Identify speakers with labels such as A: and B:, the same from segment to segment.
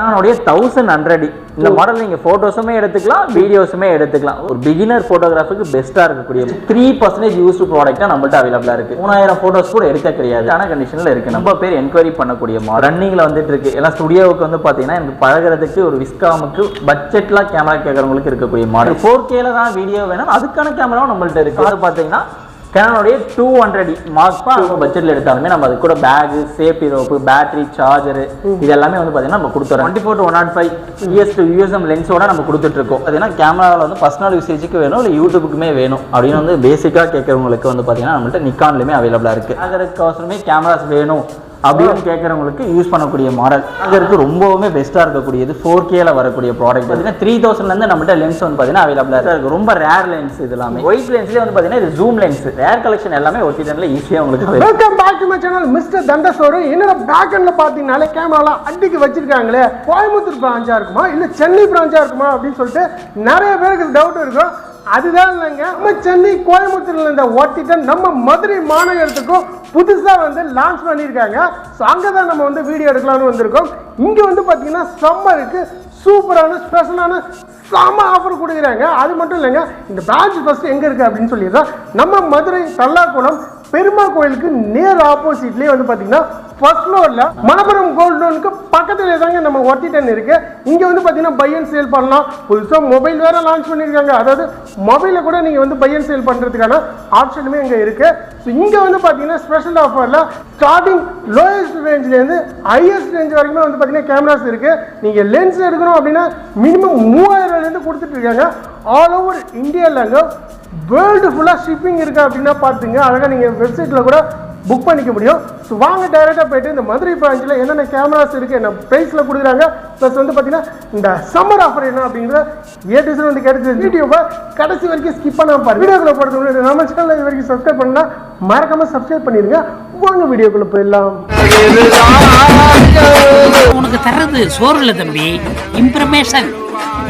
A: என்னோட 1100 இந்த மாடல் நீங்க போட்டோஸுமே எடுத்துக்கலாம் வீடியோஸுமே எடுத்துக்கலாம். ஒரு பிகினர் போட்டோகிராஃபிக்கு பெஸ்டா இருக்கக்கூடிய 3% யூஸ்டு ப்ராடக்ட்டா நம்மள்ட்ட அவைலபிளா இருக்கு. 3000 போட்டோஸ் கூட எடுக்க கிடையாது ஆனா கண்டிஷன்ல இருக்கு. நம்ம பேர் என்கொயரி பண்ணக்கூடிய ரன்னிங்ல வந்துட்டு இருக்கு. எல்லாம் ஸ்டுடியோவுக்கு வந்து பாத்தீங்கன்னா எனக்கு பழகிறதுக்கு ஒரு விஸ்காமுக்கு பட்ஜெட்ல கேமரா கேட்கறவங்களுக்கு இருக்கக்கூடிய மாடல். 4K தான் வீடியோ வேணும் அதுக்கான கேமராவும் நம்மள்ட்ட இருக்கு. அது பாத்தீங்கன்னா Canon 200 மார்க் அவங்க பட்ஜெட்ல எடுத்தாலுமே நம்ம அது கூட bag, safety rope, battery, charger இது எல்லாமே வந்து பாத்தீங்கன்னா நம்ம கொடுத்துறோம். 24 to 105 ES to USM லென்ஸோட நம்ம கொடுத்துட்டு இருக்கோம். அதுனா கேமரால வந்து பர்சனல் யூசேஜுக்கு வேணும் இல்ல யூடியூபுக்குமே வேணும் அப்படின்னு வந்து பேசிக்கா கேட்கறவங்களுக்கு வந்து பாத்தீங்கன்னா நம்மள்ட்ட நிக்கான்லயுமே அவைலபிளா இருக்கு. அதற்கு அவசரமே கேமராஸ் வேணும் அப்படின்னு கேட்கறவங்களுக்கு யூஸ் பண்ணக்கூடிய மாடல் அதற்கு ரொம்பவுமே பெஸ்ட்டாக இருக்கக்கூடியது 4Kல வரக்கூடிய ப்ராடக்ட் பார்த்தீங்கன்னா 3000லேருந்து நம்மகிட்ட லென்ஸ் வந்து பார்த்தீங்கன்னா அவைலபிளாக இருக்கு. ரொம்ப ரேர் லென்ஸ் இது எல்லாமே. ஒயிட் லென்ஸ்லேயே வந்து பார்த்தீங்கன்னா இது ஜூம் லென்ஸ். ரேர் கலெக்ஷன் எல்லாமே ஒட்டிட்டன்ல ஈஸியாக உங்களுக்கு.
B: Welcome back to my channel mister Thandasoru. என்னோட பேக் எண்ட்ல பார்த்தீங்கன்னாலே கேமராலாம் அடிக்கு வச்சிருக்காங்களே கோயம்புத்தூர் பிரான்ச்சா இருக்குமா இல்லை சென்னை பிரான்ச்சா இருக்குமா அப்படின்னு சொல்லிட்டு நிறைய பேருக்கு டவுட் இருக்கும். அதுதான் இல்லைங்க, நம்ம சென்னை கோயம்புத்தூர்ல இந்த ஓட்டிட்டன் நம்ம மதுரை மாநகரத்துக்கும் புதுசாக வந்து லான்ச் பண்ணியிருக்காங்க. ஸோ அங்கே தான் நம்ம வந்து வீடியோ எடுக்கலாம்னு வந்திருக்கோம். இங்கே வந்து பார்த்தீங்கன்னா சம்மருக்கு சூப்பரான ஸ்பெஷலான செம ஆஃபர் கொடுக்குறாங்க. அது மட்டும் இல்லைங்க, இந்த பிரான்ச் ஃபர்ஸ்ட் எங்கே இருக்குது அப்படின்னு சொல்லிடுறோம். நம்ம மதுரை தல்லாக்குளம் பெருமாள் கோயிலுக்கு நேர் ஆப்போசிட்லேயே வந்து பார்த்தீங்கன்னா ஃபர்ஸ்ட் ஃப்ளோரில் மணப்புரம் கோல்ட் லோனுக்கு பக்கத்துல தாங்க நம்ம ஒட்டிட்டன் இருக்கு. இங்க வந்து பாத்தீங்கன்னா பை அண்ட் சேல் பண்ணலாம். புதுசா மொபைல் வேற லான்ச் பண்ணிருக்காங்க. அதாவது மொபைல கூட நீங்க வந்து பை அண்ட் சேல் பண்றதுக்கான ஆப்ஷனுமே இங்க இருக்கு. ஸோ இங்க வந்து பாத்தீங்கன்னா ஸ்பெஷல் ஆஃபர்ல ஸ்டார்டிங் லோயஸ்ட் ரேஞ்ச்ல இருந்து ஹையஸ்ட் ரேஞ்ச் வரைக்குமே வந்து பாத்தீங்கன்னா கேமராஸ் இருக்கு. நீங்க லென்ஸ் எடுக்கணும் அப்படின்னா மினிமம் 3000 இருந்து கொடுத்துட்டு இருக்காங்க. ஆல் ஓவர் இந்தியாலங்க வேர்ல்டு ஃபுல்லா ஷிப்பிங் இருக்கு அப்படின்னா பாத்துங்க. அழகா நீங்க வெப்சைட்ல கூட புக் பண்ணிக்க முடியும். ஸோ வாங்க டைரெக்டாக போயிட்டு இந்த மதுரை பிரான்ச்சில் என்னென்ன கேமராஸ் இருக்குது, என்ன ப்ரைஸில் கொடுக்குறாங்க, ப்ளஸ் வந்து பார்த்தீங்கன்னா இந்த சம்மர் ஆஃபர் என்ன அப்படிங்கிற ஏடிஎஸ் வந்து கிடைச்சது. வீடியோவை கடைசி வரைக்கும் ஸ்கிப் பண்ணாமல் பாருங்க. வீடியோக்குள்ளே போகிறது முன்னாடி நம்ம சேனலில் இது வரைக்கும் சப்ஸ்கிரைப் பண்ணலாம், மறக்காமல் சப்ஸ்கிரைப் பண்ணிடுங்க. வாங்க வீடியோக்குள்ளே போயிடலாம்.
C: உனக்கு தர்றது சோறு இல்லை தம்பி, இம்ப்ரமேஷன்.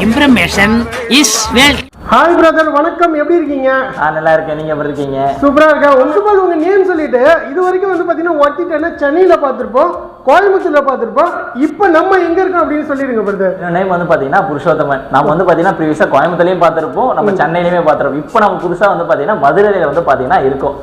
C: இம்ப்ரமேஷன் இஸ் வெல்த்.
B: ஹாய் பிரதர், வணக்கம். எப்படி இருக்கீங்க?
A: நல்லா இருக்கேன். நீங்க எப்படி இருக்கீங்க?
B: சூப்பரா இருக்கேன். உங்க நேம் சொல்லிட்டு இது வரைக்கும் வந்து பாத்தீங்கன்னா ஒட்டிட்டேன்னா சென்னையில பார்த்திருப்போம், கோயம்புத்தூர்ல பார்த்திருப்போம். இப்போ நம்ம எங்க இருக்கோம் அப்படின்னு சொல்லிருங்க பிரதர்.
A: நேம் வந்து பாத்தீங்கன்னா புருஷோத்தமன். நம்ம வந்து பாத்தீங்கன்னா ப்ரீவியஸா கோயம்புத்தூர்லயும் பார்த்திருப்போம், நம்ம சென்னையிலுமே பார்த்திருப்போம். இப்போ நம்ம புதுசா வந்து பாத்தீங்கன்னா மதுரையில வந்து பாத்தீங்கன்னா இருக்கோம்.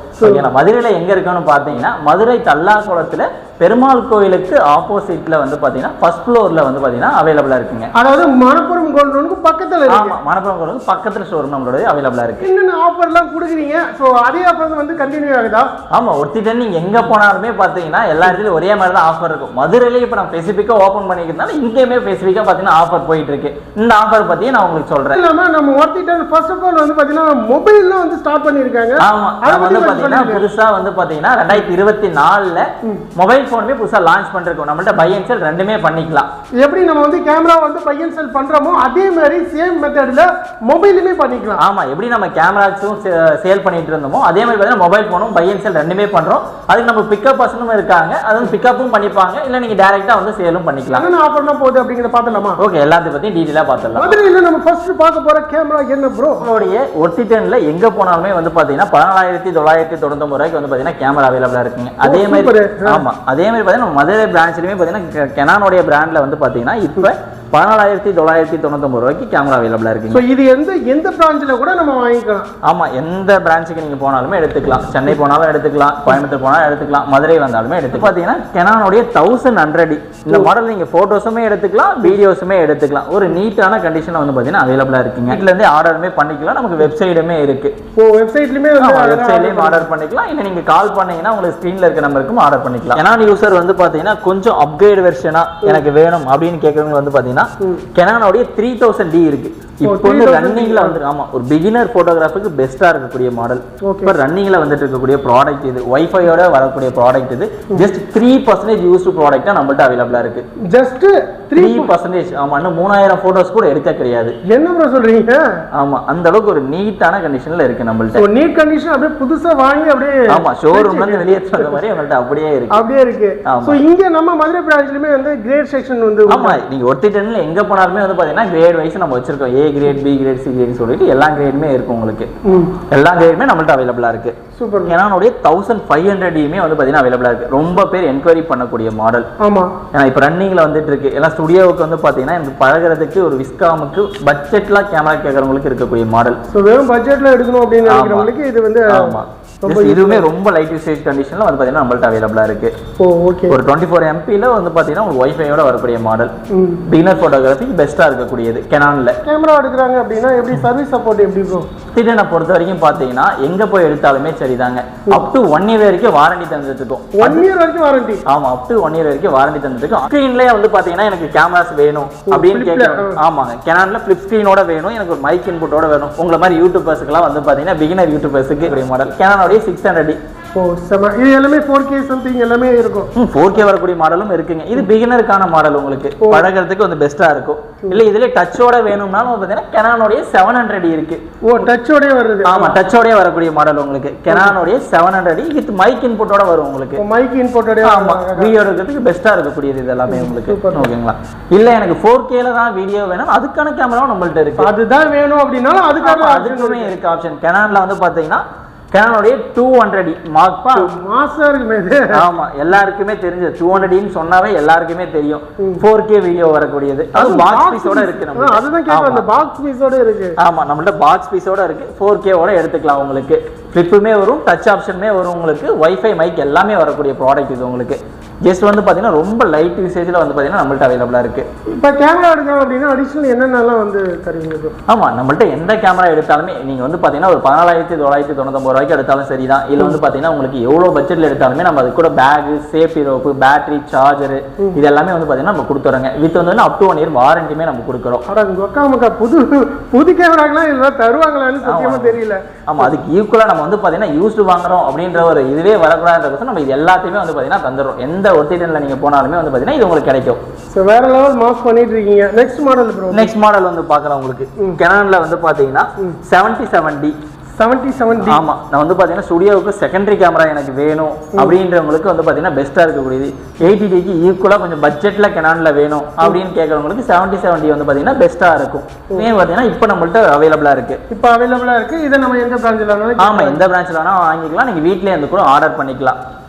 A: மதுரையில எங்க இருக்கோம்னு பாத்தீங்கன்னா மதுரை தல்லாக்குளத்துல பெருமாள் கோயிலுக்கு ஆப்போசிட்ல வந்து பாத்தீங்கன்னா ஃபர்ஸ்ட் ஃப்ளோர்ல வந்து பாத்தீங்கன்னா அவைலபிளா இருக்குங்க.
B: அதாவது மணப்புரம் கோல்ட் லோனுக்கு பக்கத்துல இருக்கு.
A: ஆமா, மணப்புரம் கோயிலுக்கு பக்கத்துல ஷோரூம் நம்மளோட அவைலபிளா இருக்கு.
B: என்னென்ன ஆஃபர்லாம் கொடுக்குறீங்க? சோ அதே ஆஃபர் வந்து கண்டினியூ ஆகுதா?
A: ஆமா, ஒருத்திட்ட நீங்க எங்க போனாலுமே பாத்தீங்கன்னா எல்லா இடத்துலயும் ஒரே மாதிரி தான் ஆஃபர் இருக்கும். மதுரையிலேயே இப்ப நம்ம ஸ்பெசிஃபிக்கா ஓபன் பண்ணிக்கிறதுனால இங்கேயுமே ஸ்பெசிஃபிக்கா பாத்தீங்கன்னா ஆஃபர் போயிட்டு இருக்கு. இந்த ஆஃபர் பத்தி நான் உங்களுக்கு சொல்றேன்.
B: இல்லாம நம்ம ஒருத்திட்ட ஃபர்ஸ்ட் ஆஃப் ஆல் வந்து பாத்தீங்கன்னா மொபைல்லாம் வந்து ஸ்டார்ட் பண்ணிருக்காங்க.
A: ஆமா, அது வந்து பாத்தீங்கன்னா புதுசா வந்து பாத்தீங்கன்னா 2024ல மொபைல் போனுமே புதுசா லான்ச் பண்றோம். நம்மள்ட்ட பை அண்ட் செல் ரெண்டுமே பண்ணிக்கலாம்.
B: எப்படி நம்ம வந்து கேமரா வந்து பை அண்ட் செல் பண்றோமோ அதே மாதிரி சேம் மெத்தட்ல மொபைலுமே பண்ணிக்கலாம்.
A: ஆமா, எப்படி நம்ம கேமராஸும் சேல் பண்ணிட்டு இருந்தோமோ அதே மாதிரி பாத்தீங்கன்னா மொபைல் போனும் பை அண்ட் செல் ரெண்டுமே பண்றோம். அதுக்கு நம்ம பிக்கப் பர்சனும் இருக்காங்க, அதுவும் பிக்கப்பும் பண்ணிப்பாங்க, இல்ல நீங்க டைரக்டா வந்து சேலும் பண்ணிக்கலாம்.
B: என்ன ஆஃபர்னா போகுது அப்படிங்கறத பார்த்தலாமா?
A: ஓகே, எல்லாத்தையும் பத்தி டீடைலா பார்த்தலாம்.
B: மதுரையில நம்ம ஃபர்ஸ்ட் பார்க்க போற கேமரா என்ன ப்ரோ?
A: நம்மளுடைய ஒட்டிட்டன்ல எங்க போனாலுமே வந்து பாத்தீங்கன்னா 14999 ரூபாய்க்கு வந்து பாத்தீங்கன்னா கேமரா அவைலபிளா இருக்குங்க. அதே மாதிரி ஆமா, அதே மாதிரி பாத்தீங்கன்னா மதுரை பிரான்ச்லயுமே பாத்தீங்கன்னா கெனானோட பிராண்ட்ல வந்து பாத்தீங்கன்னா இப்ப 14999 ரூபாய்க்கு கேமரா அவைலபிளா இருக்கு.
B: சோ இது எந்த பிரான்ச்ல கூட நம்ம வாங்கிக்கலாம்.
A: ஆமா, எந்த பிரான்ச்சுக்கு நீங்க போனாலுமே எடுத்துக்கலாம். சென்னை போனாலும் எடுத்துக்கலாம், கோயம்புத்தூர் போனாலும் எடுத்துக்கலாம், மதுரை வந்தாலுமே எடுத்துக்கலாம். பாத்தீங்கன்னா கெனானோட 1100 இந்த மாடல் நீங்க போட்டோஸுமே எடுத்துக்கலாம், வீடியோஸுமே எடுத்துக்கலாம். ஒரு நீட்டான கண்டிஷன்ல வந்து பாத்தீங்கன்னா அவைலபிளா இருக்குங்க. வீட்ல இருந்தே ஆர்டருமே பண்ணிக்கலாம். நமக்கு வெப்சைட்டுமே இருக்கு.
B: ஓ, வெப்சைட்லயுமே
A: வெப்சைட்லயும் ஆர்டர் பண்ணிக்கலாம். இல்ல நீங்க கால் பண்ணீங்கன்னா உங்களுக்கு ஸ்கிரீன்ல இருக்க நம்பருக்கும் ஆர்டர் பண்ணிக்கலாம். கெனான் யூசர் வந்து பாத்தீங்கன்னா கொஞ்சம் அப்கிரேட் வெர்ஷனா எனக்கு வேணும் அப்படின்னு கேக்குறவங்க வந்து பாத்தீங்கன்னா கெனானோட 3000D இருக்கு. இப்போ வந்து ரன்னிங்ல வந்து ஆமா ஒரு பிகினர் போட்டோகிராஃபிக்கு பெஸ்டா இருக்கக்கூடிய மாடல். இப்போ ரன்னிங்ல வந்துட்டு இருக்கக்கூடிய ப்ராடக்ட் இது. வைஃபையோட வரக்கூடிய ப்ராடக்ட் இது. ஜஸ்ட் 3% யூஸ்டு ப்ராடக்ட்டா நம்மள்ட்ட அவைலபிளா இருக்கு.
B: ஜஸ்ட் 3%.
A: ஆமா, இன்னும் 3000 போட்டோஸ் கூட எடுக்க கிடையாது.
B: என்ன ப்ரோ சொல்றீங்க?
A: ஆமா, அந்த அளவுக்கு ஒரு நீட்டான கண்டிஷன்ல இருக்கு நம்மள்ட்ட.
B: சோ நீட் கண்டிஷன் அப்படியே புதுசா வாங்கி அப்படியே
A: ஆமா ஷோரூம்ல இருந்து வெளியே வந்த மாதிரி நம்மள்ட்ட அப்படியே இருக்கு.
B: சோ இங்க நம்ம மதுரை பிரான்ச்லயே வந்து கிரேட் செக்ஷன் வந்து
A: ஆமா, நீங்க ஒட்டிட்டு டென்ல எங்க போனாலுமே வந்து பாத்தீங்கன்னா கிரேட் வைஸ் நம்ம வச்சிருக்கோம். A grade, B grade, C grade சொல்லிட்டு எல்லா கிரேடுமே இருக்கும் உங்களுக்கு. எல்லா கிரேடுமே நம்மள்ட்ட அவைலபிளா இருக்கு.
B: சூப்பர்.
A: கேனானுடைய 1500 வந்து பாத்தீங்கன்னா அவைலபிளா இருக்கு. ரொம்ப பேர் என்கொயரி பண்ணக்கூடிய மாடல்.
B: ஆமா,
A: ஏன்னா இப்போ ரன்னிங்ல வந்துட்டு இருக்கு. எல்லாம் ஸ்டுடியோவுக்கு வந்து பாத்தீங்கன்னா எனக்கு பழகிறதுக்கு ஒரு விஸ்காமுக்கு பட்ஜெட்ல கேமரா கேட்கறவங்களுக்கு இருக்கக்கூடிய மாடல்.
B: வெறும் பட்ஜெட்ல எடுக்கணும் அப்படின்னு நினைக்கிறவங்களுக்கு இது வந்து
A: ஆமா, இதுவுமே ரொம்ப லைட் யூசேஜ் கண்டிஷன்ல வந்து பாத்தீங்கன்னா நம்மள்ட்ட அவைலபிளா இருக்கு.
B: ஓகே.
A: ஒரு 24 MP-ல வந்து பாத்தீங்கன்னா உங்களுக்கு வைஃபையோட வரக்கூடிய மாடல். பிகினர் போட்டோகிராஃபிக்கு பெஸ்டா இருக்கக்கூடியது கேனான்ல.
B: கேமரா எடுக்கிறாங்க அப்படின்னா எப்படி சர்வீஸ் சப்போர்ட் எப்படி ப்ரோ?
A: திடீர்னு பொறுத்த வரைக்கும் பாத்தீங்கன்னா எங்க போய் எடுத்தாலுமே சரிதாங்க. அப் டு 1 year வரைக்கும் வாரண்டி தந்துட்டு இருக்கோம்.
B: 1 year வரைக்கும் வாரண்டி?
A: ஆமா, அப் டு 1 year வரைக்கும் வாரண்டி தந்துட்டு இருக்கோம். ஸ்கிரீன்லயே வந்து பாத்தீங்கன்னா எனக்கு கேமராஸ் வேணும் அப்படின்னு கேட்கறோம். ஆமாங்க, கேனான்ல ஃபிளிப் ஸ்கிரீனோட வேணும், எனக்கு ஒரு மைக் இன்புட்டோட வேணும். உங்களை மாதிரி யூடியூபர்ஸ்க்குலாம் வந்து பாத்தீங்கன்னா பிகினர் யூடியூபர்ஸ்க்கு ஒரு மாடல் கேனானோட 600D.
B: இது எல்லாமே 4K சம்திங் எல்லாமே இருக்கும்.
A: 4K வரக்கூடிய மாடலும் இருக்குங்க. இது பிகினருக்கான மாடல், உங்களுக்கு பழகிறதுக்கு வந்து பெஸ்டா இருக்கும். இல்ல இதுல டச்சோட வேணும்னாலும் பாத்தீங்கன்னா கேனானோட 700D இருக்கு.
B: டச்சோட வருது?
A: ஆமா, டச்சோட வரக்கூடிய மாடல் உங்களுக்கு கேனானோட 700D வித் மைக் இன்புட்டோட வரும் உங்களுக்கு.
B: மைக் இன்புட்டோட.
A: ஆமா, வீடியோ எடுக்கிறதுக்கு பெஸ்டா இருக்கக்கூடியது இது எல்லாமே உங்களுக்கு. ஓகேங்களா? இல்ல எனக்கு 4K-ல தான் வீடியோ வேணும், அதுக்கான கேமராவும் நம்மள்ட்ட இருக்கு.
B: அதுதான் வேணும் அப்படினால
A: அதுக்குமே இருக்கு ஆப்ஷன். கேனான்ல வந்து பாத்தீங்கன்னா கேனானோட 200D மார்க் 2
B: மாசா இருக்குமே இது.
A: ஆமா, எல்லாருக்குமே தெரிஞ்சது. 200Dன்னு சொன்னாவே எல்லாருக்குமே தெரியும். 4K வீடியோ வரக்கூடியது. அது பாக்ஸ் பீஸோட இருக்கு நம்ம.
B: அதுதான் கேக்குறேன், அந்த பாக்ஸ் பீஸோட இருக்கு.
A: ஆமா, நம்மள்ட்ட பாக்ஸ் பீஸோட இருக்கு. 4K ஓட எடுத்துக்கலாம் உங்களுக்கு. ஃபிளிப்புமே வரும், டச் ஆப்ஷனுமே வரும் உங்களுக்கு. வைஃபை மைக் எல்லாமே வரக்கூடிய ப்ராடக்ட் இது உங்களுக்கு. ஜஸ்ட் வந்து பாத்தீங்கன்னா ரொம்ப லைட் யூசேஜ்ல வந்து பாத்தீங்கன்னா நம்மள்ட்ட அவைலபிளா இருக்கு.
B: இப்போ கேமரா எடுக்கணும் அப்படின்னா அடிஷனல் என்னென்னலாம் வந்து தருவீங்க?
A: ஆமா, நம்மள்ட்ட எந்த கேமரா எடுத்தாலுமே நீங்க வந்து பாத்தீங்கன்னா ஒரு 14,999 ரூபாய்க்கு எடுத்தாலும் சரிதான். இல்ல வந்து பாத்தீங்கன்னா உங்களுக்கு எவ்வளவு பட்ஜெட்ல எடுத்தாலுமே நம்ம அது கூட bag, safety rope, battery, charger இது எல்லாமே வந்து பாத்தீங்கன்னா நம்ம கொடுத்துறோங்க. வித் வந்து அப் டு 1 year வாரண்டியுமே நம்ம கொடுக்குறோம்.
B: அட உங்க புது கேமராக்கெல்லாம் இதெல்லாம் தருவாங்களான்னு சத்தியமா தெரியல.
A: ஆமா, அதுக்கு ஈக்குவலா நம்ம வந்து பாத்தீங்கன்னா யூஸ்டு வாங்குறோம் அப்படின்ற ஒரு இதுவே வரக்கூடாதுன்றதுக்கு நம்ம இது எல்லாத்தையுமே வந்து பாத்தீங்கன்னா தந்துடுறோம். எந்த ஒர்த்திடன்ல நீங்க போனாலுமே வந்து பாத்தீங்கன்னா இது உங்களுக்கு கிடைக்கும்.
B: சோ வேற லெவல் மாஸ் பண்ணிட்டு இருக்கீங்க. Next model bro.
A: Next model வந்து பார்க்கலாம் உங்களுக்கு. கேனான்ல வந்து பாத்தீங்கன்னா 77D.
B: 77D.
A: ஆமா, நான் வந்து பாத்தீங்கன்னா ஸ்டுடியோவுக்கு செகண்டரி கேமரா எனக்கு வேணும் அப்படின்றவங்களுக்கு வந்து பாத்தீங்கன்னா பெஸ்டா இருக்கக்கூடியது. 80Dக்கு ஈக்குவலா கொஞ்சம் பட்ஜெட்ல கேனான்ல வேணும் அப்படின்னு கேட்கறவங்களுக்கு 77D வந்து பாத்தீங்கன்னா பெஸ்டா இருக்கும். ஏன் பாத்தீங்கன்னா இப்போ நம்மள்ட்ட அவைலபிளா இருக்கு.
B: இப்போ அவைலபிளா இருக்கு. இதை நம்ம எந்த பிரான்ச்ல வேணாலும்
A: ஆமா, எந்த பிரான்ச்ல வேணா வாங்கிக்கலாம். நீங்க வீட்லயே வந்து கூட ஆர்டர் பண்ணிக்கலாம்.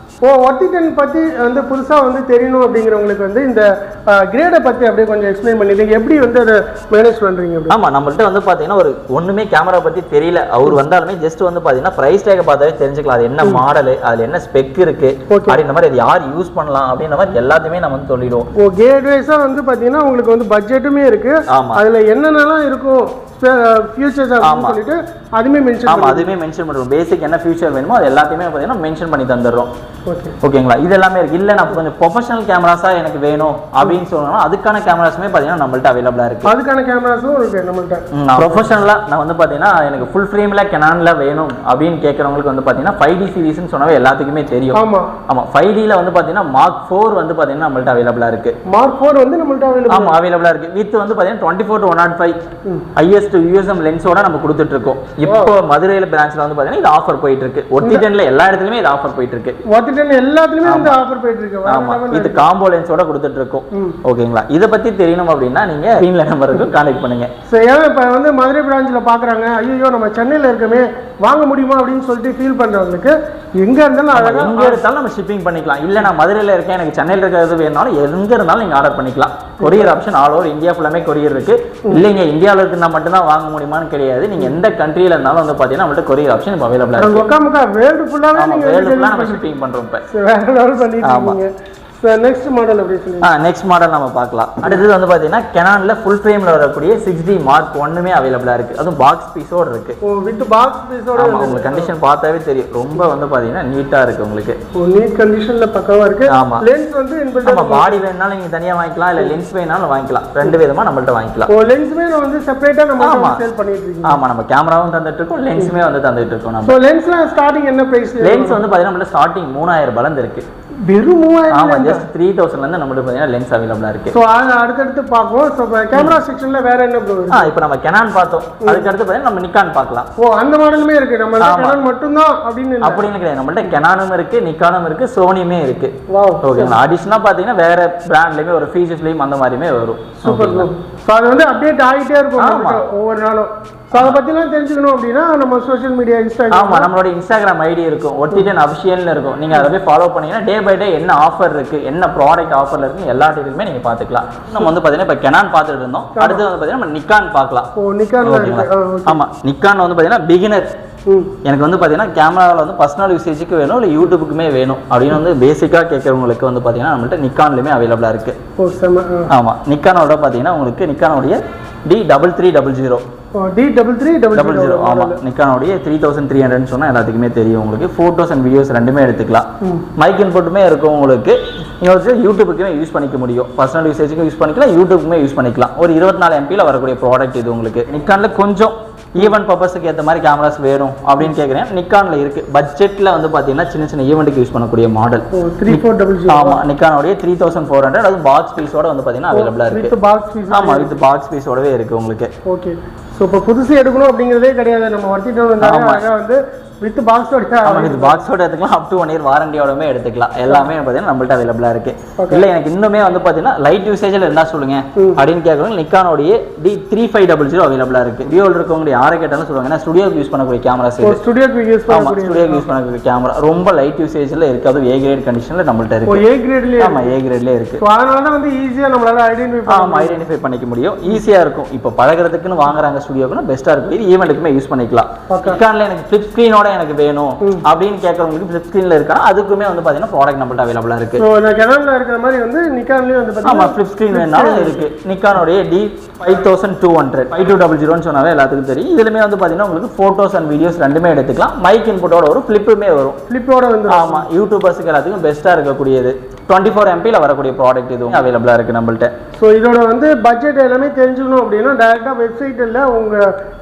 B: ஒர்த்திடன் பத்தி வந்து புதுசா வந்து தெரியணும் அப்படிங்கிறவங்களுக்கு வந்து இந்த கிரேடை பத்தி அப்படியே கொஞ்சம் எக்ஸ்பிளைன் பண்ணிடுங்க. எப்படி வந்து அதை மேனேஜ் பண்றீங்க?
A: ஆமா, நம்மள்ட்ட வந்து பாத்தீங்கன்னா ஒரு ஒண்ணுமே கேமரா பத்தி தெரியல அவர் வந்தாலுமே ஜஸ்ட் வந்து பாத்தீங்கன்னா பிரைஸ் டேக் பார்த்தாவே தெரிஞ்சுக்கலாம். அது என்ன மாடல், அதுல என்ன ஸ்பெக் இருக்கு அப்படின்ற மாதிரி, அது யார் யூஸ் பண்ணலாம் அப்படின்ற மாதிரி எல்லாத்தையுமே நம்ம வந்து சொல்லிடுவோம்.
B: கிரேட் வைஸா வந்து பாத்தீங்கன்னா உங்களுக்கு வந்து பட்ஜெட்டுமே இருக்கு. அதுல என்னென்னலாம் இருக்கும் ஃபியூச்சர்ஸ் அப்படின்னு சொல்லிட்டு அதுமே மென்ஷன்.
A: ஆமா, அதுமே மென்ஷன் பண்ணுறோம். பேசிக் என்ன ஃபியூச்சர் வேணுமோ அது எல்லாத்தையுமே பார்த்தீங்கன்னா மென்ஷன் பண்ணி தந்துடுறோம். ஓகேங்களா? இது எல்லாமே இருக்கு. இல்ல நான் கொஞ்சம் ப்ரொஃபஷனல் கேமராஸா எனக்கு வேணும் அப்படின்னு சொன்னா அதுக்கான கேமராஸுமே பார்த்தீங்கன்னா நம்மள்ட்ட அவைலபிளா இருக்கு.
B: அதுக்கான கேமராஸும் இருக்கு நம்மள்ட்ட.
A: ப்ரொஃபஷனலா நான் வந்து பார்த்தீங்கன்னா எனக்கு ஃபுல் ஃப்ரேம்ல கேனான்ல வேணும் அப்படின்னு கேட்கறவங்களுக்கு வந்து பார்த்தீங்கன்னா 5D சீரிஸ்னு சொன்னாவே எல்லாத்துக்குமே தெரியும்.
B: ஆமா
A: ஆமா, 5Dல வந்து பார்த்தீங்கன்னா மார்க் 4 வந்து பார்த்தீங்கன்னா நம்மள்ட்ட அவைலபிளா இருக்கு.
B: மார்க் 4 வந்து நம்மள்ட்ட அவைலபிளா.
A: ஆமா, அவைலபிளா இருக்கு. வித் வந்து பார்த்தீங்கன்னா 24-105 IS to USM லென்ஸோட நம்ம கொடுத்துட்டு இருக்கோம். இப்போ மதுரையில பிரான்ச்ல வந்து பாத்தீங்கன்னா இது ஆஃபர் போயிட்டு இருக்கு. ஒர்த்திடன்ல எல்லா இடத்துலயுமே இது ஆஃபர் போயிட்டு இருக்கு.
B: ஒர்த்திடன் எல்லாத்துலயுமே இந்த ஆஃபர் போயிட்டு இருக்கு.
A: ஆமா, இது காம்போ லென்ஸோட கொடுத்துட்டு இருக்கோம். ஓகேங்களா? இத பத்தி தெரியணும் அப்படின்னா நீங்க ஸ்கிரீன்ல நம்பருக்கு கான்டாக்ட் பண்ணுங்க.
B: சோ இப்ப வந்து மதுரை பிரான்ச்ல பாக்குறாங்க, ஐயோ நம்ம சென்னையில இருக்கமே வாங்க முடியுமா அப்படின்னு சொல்லிட்டு ஃபீல் பண்றவங்களுக்கு எங்க இருந்தாலும் அழகா
A: எங்க இருந்தாலும் நம்ம ஷிப்பிங் பண்ணிக்கலாம். இல்ல நான் மதுரையில இருக்கேன் எனக்கு சென்னையில இருக்கிறது வேணும்னாலும் எங்க இருந்தாலும் நீங்க ஆர்டர் பண்ணிக்கலாம். Courier option all over India ஃபுல்லாமே கொரியர் இருக்கு. இல்லைங்க இந்தியாவில் இருக்குன்னா மட்டும் தான் வாங்க முடியுமான்னு கிடையாது. நீங்க எந்த கண்ட்ரியில இருந்தாலும் வந்து பாத்தீங்கன்னா நம்மள்ட்ட கொரியர் ஆப்ஷன் இப்போ அவைலபிளா இருக்கு.
B: வேர்ல்டு ஃபுல்லாவே நீங்க
A: வேர்ல்டு ஃபுல்லா நம்ம ஷிப்பிங் பண்றோம். இப்போ
B: வேற லெவல் பண்ணிட்டு இருக்கீங்க. நெக்ஸ்ட் மாடல் அப்படி சொல்லுங்க.
A: நெக்ஸ்ட் மாடல் நம்ம பார்க்கலாம். அடுத்தது வந்து பாத்தீங்கன்னா கேனான்ல ஃபுல் ஃப்ரேம்ல வரக்கூடிய 6D மார்க் 1மே அவைலபிளா இருக்கு. அதுவும் பாக்ஸ் பீஸோட இருக்கு.
B: வித் பாக்ஸ் பீஸோட.
A: ஆமா, உங்களுக்கு கண்டிஷன் பார்த்தாவே தெரியும். ரொம்ப வந்து பாத்தீங்கன்னா நீட்டா இருக்கு உங்களுக்கு.
B: நீட் கண்டிஷன்ல பக்காவா இருக்கு.
A: ஆமா,
B: லென்ஸ் வந்து இன்பில்ட்.
A: ஆமா, பாடி வேணாலும் நீங்க தனியா வாங்கிக்கலாம், இல்ல லென்ஸ் வேணாலும் வாங்கிக்கலாம். ரெண்டு விதமா நம்மள்ட்ட வாங்கிக்கலாம்.
B: லென்ஸ்மே வந்து செப்பரேட்டா நம்ம சேல் பண்ணிட்டு இருக்கீங்க.
A: ஆமா, நம்ம கேமராவும் தந்துட்டு இருக்கோம், லென்ஸ்மே வந்து தந்துட்டு இருக்கோம். நம்ம
B: லென்ஸ்ல ஸ்டார்டிங் என்ன பிரைஸ்?
A: லென்ஸ் வந்து பாத்தீங்கன்னா நம்மள்ட்ட ஸ்டார்டிங் 3000 ரூபாயில இருந்து இருக்கு.
B: வெறும் 3000.
A: ஆமா ஜஸ்ட் 3000 இருந்து நம்மளுக்கு பார்த்தீங்கன்னா லென்ஸ் அவைலபிளா இருக்கு.
B: ஸோ அதை அடுத்தடுத்து பார்ப்போம். ஸோ கேமரா செக்ஷன்ல வேற என்ன ப்ரோ?
A: இப்போ நம்ம கெனான் பார்த்தோம், அதுக்கு அடுத்து பார்த்தீங்கன்னா நம்ம நிக்கான் பார்க்கலாம்.
B: ஓ அந்த மாடலுமே இருக்கு. நம்ம கெனான் மட்டும்தான் அப்படின்னு
A: அப்படின்னு கிடையாது, நம்மள்ட்ட கெனானும் இருக்கு, நிக்கானும் இருக்கு, சோனியுமே இருக்கு.
B: வாவ்
A: ஓகேங்களா. அடிஷனலா பார்த்தீங்கன்னா வேற பிராண்ட்லயுமே ஒரு ஃபீச்சர் ஃபிலிம் அந்த மாதிரியுமே வரும்.
B: Super bro. ஸோ அது வந்து அப்டேட் ஆகிட்டே இருக்கும் ஒவ்வொரு நாளும். ஸோ அதை பற்றிலாம் தெரிஞ்சுக்கணும் அப்படின்னா நம்ம சோஷியல் மீடியா இன்ஸ்டாகிராம்,
A: ஆமாம் நம்மளோட இன்ஸ்டாகிராம் ஐடி இருக்கும், OT10 அஃபிஷியல்னு இருக்கும். நீங்கள் அதை போய் ஃபாலோ பண்ணீங்கன்னா டே பை டே என்ன ஆஃபர் இருக்கு, என்ன ப்ராடக்ட் ஆஃபர்ல இருக்கு, எல்லா டீட்டெயிலுமே நீங்கள் பார்த்துக்கலாம். நம்ம வந்து பார்த்தீங்கன்னா இப்போ கெனான் பார்த்துட்டு இருந்தோம், அடுத்து வந்து பார்த்தீங்கன்னா நம்ம நிக்கான் பார்க்கலாம்.
B: ஓ நிக்கான்.
A: ஆமாம் நிக்கான் வந்து பார்த்தீங்கன்னா பிகினர். எனக்கு வந்து பார்த்தீங்கன்னா கேமராவில் வந்து பர்சனல் யூசேஜுக்கு வேணும் இல்லை யூடியூபுக்குமே வேணும் அப்படின்னு வந்து பேசிக்காக கேட்குறவங்களுக்கு வந்து பார்த்தீங்கன்னா நம்மள்ட்ட நிக்கான்லையுமே அவைலபிளாக இருக்கு. ஆமாம் நிக்கானோட பார்த்தீங்கன்னா உங்களுக்கு நிக்கானோடைய D3300.
B: D3300.
A: ஆமாம் நிக்கானோடைய 3300 சொன்னால் எல்லாத்துக்குமே தெரியும் உங்களுக்கு. ஃபோட்டோஸ் அண்ட் வீடியோஸ் ரெண்டுமே எடுத்துக்கலாம். மைக் இன்புட்டுமே இருக்கும் உங்களுக்கு. நீங்கள் வந்து யூடியூபுக்குமே யூஸ் பண்ணிக்க முடியும், பர்சனல் யூசேஜுக்கும் யூஸ் பண்ணிக்கலாம், யூடியூப்புமே யூஸ் பண்ணிக்கலாம். ஒரு 24 MPல வரக்கூடிய ப்ராடக்ட் இது உங்களுக்கு. நிக்கானில் கொஞ்சம் ஈவெண்ட் பர்பஸுக்கு ஏற்ற மாதிரி கேமராஸ் வேணும் அப்படின்னு கேட்குறேன், நிக்கானில் இருக்கு. பட்ஜெட்டில் வந்து பார்த்தீங்கன்னா சின்ன சின்ன ஈவெண்ட்டுக்கு யூஸ் பண்ணக்கூடிய மாடல்.
B: 3400.
A: ஆமாம் நிக்கானோடைய 3400 அது பாக்ஸ் பீஸோட வந்து பார்த்தீங்கன்னா அவைலபிளாக இருக்கு. ஆமாம் வித் பாக்ஸ் பீஸோடவே இருக்கு உங்களுக்கு.
B: ஓகே. ஸோ இப்போ புதுசு எடுக்கணும் அப்படிங்கிறதே கிடையாது, நம்ம வர்த்திட்டு வந்து வித் பாக்ஸோட
A: வித் பாக்ஸோட எடுத்துக்கலாம். அப் டு 1 year வாரண்டியோடமே எடுத்துக்கலாம். எல்லாமே பார்த்தீங்கன்னா நம்மள்ட்ட அவைலபிளாக இருக்கு. இல்லை எனக்கு இன்னுமே வந்து பார்த்தீங்கன்னா லைட் யூசேஜில் இருந்தால் சொல்லுங்க அப்படின்னு கேட்குறவங்க நிக்கானோடைய D3500 அவைலபிளாக இருக்கு. வியோவில் இருக்கவங்க யாரை கேட்டாலும் சொல்லுவாங்க, ஏன்னா ஸ்டுடியோக்கு யூஸ் பண்ணக்கூடிய கேமராஸ்.
B: ஸ்டுடியோக்கு யூஸ்
A: பண்ணக்கூடிய கேமரா ரொம்ப லைட் யூசேஜில் இருக்கு. அது A கிரேட் கண்டிஷனில் நம்மள்ட்ட இருக்கு.
B: A கிரேட்லேயே?
A: ஆமாம் A கிரேட்லேயே இருக்கு.
B: அதனால தான் வந்து ஈஸியாக நம்மளால
A: ஐடென்டிஃபை பண்ணிக்க முடியும், ஈஸியாக இருக்கும். இப்போ பழகிறதுக்குன்னு வாங்குறாங்க ஸ்டுடியோக்குன்னு பெஸ்ட்டாக இருக்கும். இது ஈவெண்ட்டுக்குமே யூஸ் பண்ணிக்கலாம். நிக்கானில் எனக்கு ஃபிளிப் ஸ்க்ரீனோட எனக்கு வேணும் அப்படின்னு கேட்கறவங்களுக்கு ஃபிளிப் ஸ்கிரீன்ல இருக்கா, அதுக்குமே வந்து பாத்தீங்கன்னா ப்ராடக்ட் நம்மள்ட்ட அவைலபிளா இருக்கு.
B: சோ நான் கெனான்ல இருக்கிற மாதிரி வந்து நிக்கான்லயே வந்து பாத்தீங்கன்னா
A: ஆமா ஃபிளிப் ஸ்கிரீன் வேணாலும் இருக்கு. நிக்கானோட D5200 5200 சொன்னாவே எல்லாத்துக்கும் தெரியும். இதுலமே வந்து பாத்தீங்கன்னா உங்களுக்கு போட்டோஸ் அண்ட் வீடியோஸ் ரெண்டுமே எடுத்துக்கலாம். மைக் இன்புட்டோட வரும், ஃபிளிப்புமே வரும்.
B: ஃபிளிப்போட வந்து
A: ஆமா யூடியூபர்ஸ்க்கு எல்லாத்துக்கும் பெஸ்டா இருக்கக்கூடியது. 24 MPல வரக்கூடிய ப்ராடக்ட் இதுவும் அவைலபிளா இருக்கு நம்மள்ட்ட.
B: சோ இதோட வந்து பட்ஜெட் எல்லாமே தெரிஞ்சுக்கணும் அப்படின்னா டைரக்டா வெப்சைட்ல உங்க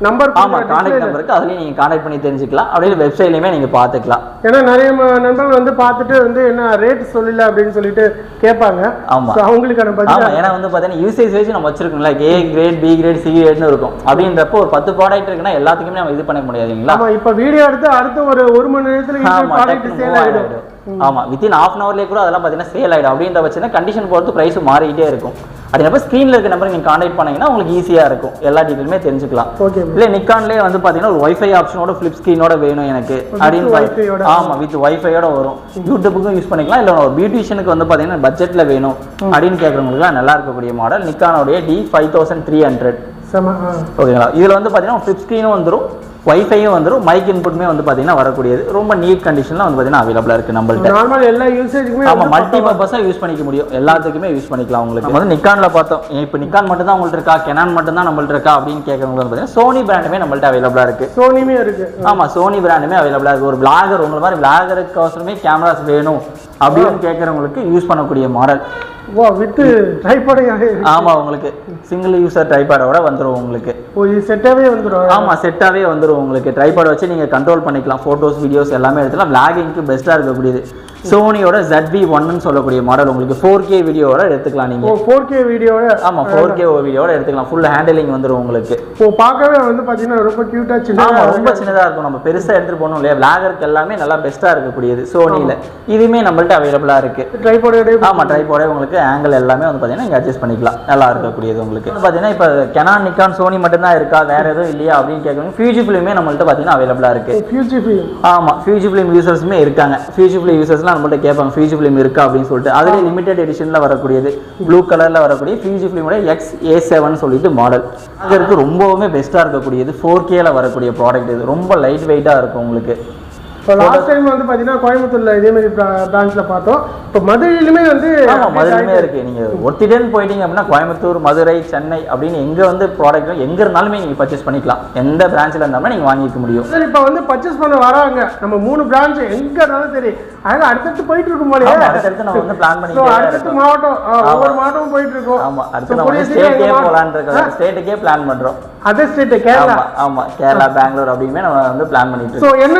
B: நம்பர்
A: கான்டாக்ட் நம்பர் இருக்கு, அதுலயே நீங்க கான்டாக்ட் பண்ணி தெரிஞ்சுக்கலாம். அப்படியே வெப்சைட்லயுமே நீங்க பாத்துக்கலாம்.
B: ஏன்னா நிறைய நண்பர்கள் வந்து பார்த்துட்டு வந்து என்ன ரேட் சொல்லல அப்படின்னு சொல்லிட்டு கேட்பாங்க.
A: ஆமா
B: அவங்களுக்கான பட்ஜெட்.
A: ஆமா ஏன்னா வந்து பாத்தீங்கன்னா யூசேஜ் வைஸ் நம்ம வச்சிருக்கோம்ல, A grade B grade C கிரேட்னு இருக்கும். அப்படின்றப்போ ஒரு 10 ப்ராடக்ட் இருக்குன்னா எல்லாத்துக்குமே நம்ம இது பண்ண முடியாதுங்களா?
B: ஆமா இப்போ வீடியோ எடுத்து அடுத்த ஒரு மணி நேரத்துல இந்த ப்ராடக்ட் சேல் ஆயிடும்.
A: ஆமா வித்தின் ஹாஃப் அன் ஹவர்லேயே கூட அதெல்லாம் பார்த்தீங்கன்னா சேல் ஆகிடும். அப்படின்ற பட்சத்தில் கண்டிஷன் பொறுத்து ப்ரைஸ் மாறிக்கிட்டே இருக்கும். அப்படின்றப்ப ஸ்க்ரீனில் இருக்க நம்பர் நீங்கள் கான்டாக்ட் பண்ணீங்கன்னா உங்களுக்கு ஈஸியாக இருக்கும், எல்லா டீட்டெயிலுமே தெரிஞ்சுக்கலாம். இல்லை நிக்கான்லேயே வந்து பார்த்தீங்கன்னா ஒரு வைஃபை ஆப்ஷனோட ஃபிளிப் ஸ்க்ரீனோட வேணும் எனக்கு அப்படின்னு. ஆமாம் வித் வைஃபையோட வரும். யூடியூபுக்கும் யூஸ் பண்ணிக்கலாம். இல்லை ஒரு பியூட்டிஷியனுக்கு வந்து பார்த்தீங்கன்னா பட்ஜெட்டில் வேணும் அப்படின்னு கேட்குறவங்களுக்கு நல்லா இருக்கக்கூடிய மாடல் நிக்கானோடைய D5300. ஓகேங்களா. இதில் வந்து பார்த்தீங்கன்னா ஃபிளிப் ஸ்க்ரீனும் வந்துடும், வைஃபையும் வந்துடும், மைக் இன்புட்டுமே வந்து பார்த்தீங்கன்னா வரக்கூடியது. ரொம்ப நீட் கண்டிஷனில் வந்து பார்த்தீங்கன்னா அவைலபிளாக இருக்குது நம்மள்ட்ட.
B: நார்மல் எல்லா யூசேஜுக்குமே
A: ஆமாம் மல்டி பர்பஸாக யூஸ் பண்ணிக்க முடியும், எல்லாத்துக்குமே யூஸ் பண்ணிக்கலாம். உங்களுக்கு நம்ம வந்து நிக்கானில் பார்த்தோம், இப்போ நிக்கான் மட்டும் தான் உங்கள்ட்ட இருக்கா, கெனான் மட்டும் தான் நம்மள்ட்ட இருக்கா அப்படின்னு கேட்குறவங்க வந்து பார்த்தீங்கன்னா சோனி பிராண்டுமே நம்மள்ட்ட அவைலபிளாக இருக்குது.
B: சோனியுமே இருக்குது.
A: ஆமாம் சோனி பிராண்டுமே அவைலபிளாக இருக்குது. ஒரு பிளாகர் உங்களை மாதிரி பிளாகருக்கு அவசரமே கேமராஸ் வேணும் அப்படின்னு கேட்குறவங்களுக்கு யூஸ் பண்ணக்கூடிய மாடல்.
B: வா வித் ட்ரைபாட்.
A: ஆமா உங்களுக்கு சிங்கிள் யூசர் ட்ரைபாடோட வந்துரும் உங்களுக்கு.
B: ஓ இது செட்டாவே வந்துரும்.
A: ஆமா செட்டாவே வந்துரும் உங்களுக்கு. ட்ரைபாட் வச்சு நீங்க கண்ட்ரோல் பண்ணிக்கலாம். போட்டோஸ் வீடியோஸ் எல்லாமே எடுத்துக்கலாம். vloggingக்கு பெஸ்டா இருக்கக்கூடியது சோனியோட ZV-1 ன்னு சொல்லக்கூடிய மாடல். உங்களுக்கு 4K வீடியோவோட எடுத்துக்கலாம் நீங்க.
B: 4K வீடியோவோட.
A: ஆமா 4K வீடியோவோட எடுத்துக்கலாம். ஃபுல் ஹேண்டலிங் வந்துரும் உங்களுக்கு.
B: ஓ பார்க்கவே வந்து பாத்தீங்கன்னா ரொம்ப கியூட்டா சின்னதா.
A: ஆமா ரொம்ப சின்னதா இருக்கும். நம்ம பெருசா எடுத்து போறோம் இல்லையா, vloggerக்கு எல்லாமே நல்லா பெஸ்டா இருக்கக்கூடியது சோனில. இதுமே நம்மள்ட்ட அவைலபிளா இருக்கு.
B: ட்ரைபாடோட.
A: ஆமா ட்ரைபாடே உங்களுக்கு ஆங்கிள் எல்லாமே வந்து பாத்தீங்கன்னா இங்க அட்ஜஸ்ட் பண்ணிக்கலாம். நல்லா இருக்கக்கூடியது உங்களுக்கு. பாத்தீங்கன்னா இப்ப கெனான் நிக்கான் சோனி மட்டும் தான் இருக்கா, வேற எதுவும் இல்லையா அப்படின்னு கேட்குறீங்க. ஃபியூஜிஃபிலிமே நம்மள்ட்ட பாத்தீங்கன்னா அவைலபிளா இருக்கு.
B: ஃபியூஜிஃபிலிம்.
A: ஆமா ஃபியூஜிஃபிலிம் யூசர்ஸுமே இருக்காங்க. ஃபியூஜிஃபிலிம் யூசர்ஸ்லாம் நம்மள்ட்ட கேட்பாங்க ஃபியூஜிஃபிலிம் இருக்கா அப்படின்னு சொல்லிட்டு. அதுல லிமிடெட் எடிஷன்ல வரக்கூடியது ப்ளூ கலர்ல வரக்கூடிய ஃபியூஜிஃபிலிமோட XA7 சொல்லிட்டு மாடல். அதுக்கு ரொம்பவுமே பெஸ்டா இருக்கக்கூடியது 4Kல வரக்கூடிய ப்ராடக்ட். இது ரொம்ப லைட் வெயிட்டா இருக்கும் உங்களுக்கு.
B: இப்போ லாஸ்ட் டைம் வந்து பார்த்தீங்கன்னா கோயம்புத்தூர்ல இதே மாதிரி பிரான்ச்ல பார்த்தோம். இப்போ மதுரையிலுமே வந்து
A: மதுரையிலுமே இருக்கு. நீங்க ஒருத்திடன் போயிட்டீங்க அப்படின்னா கோயம்புத்தூர், மதுரை, சென்னை அப்படின்னு எங்க வந்து ப்ராடக்ட் எங்க இருந்தாலுமே நீங்க பர்ச்சேஸ் பண்ணிக்கலாம். எந்த பிரான்ச்ல இருந்தாலும் நீங்க வாங்கிக்க முடியும்.
B: சார் இப்போ வந்து பர்ச்சேஸ் பண்ண வராங்க, நம்ம 3 பிரான்ச் எங்க இருந்தாலும் சரி, அதனால அடுத்தடுத்து போயிட்டு இருக்கும் போலயே.
A: அடுத்தடுத்து நம்ம வந்து பிளான் பண்ணி
B: அடுத்த மாவட்டம் ஒவ்வொரு மாவட்டமும் போயிட்டு இருக்கோம்.
A: ஆமா அடுத்து நம்ம ஸ்டேட்டுக்கே போலாம்னு இருக்கோம். ஸ்டேட்டுக்கே பிளான் பண்றோம்.
B: Other state Kerala.
A: ஆமா கேரளா, பெங்களூர் அப்படின்னு நம்ம வந்து பிளான் பண்ணிட்டு
B: இருக்கோம். சோ என்ன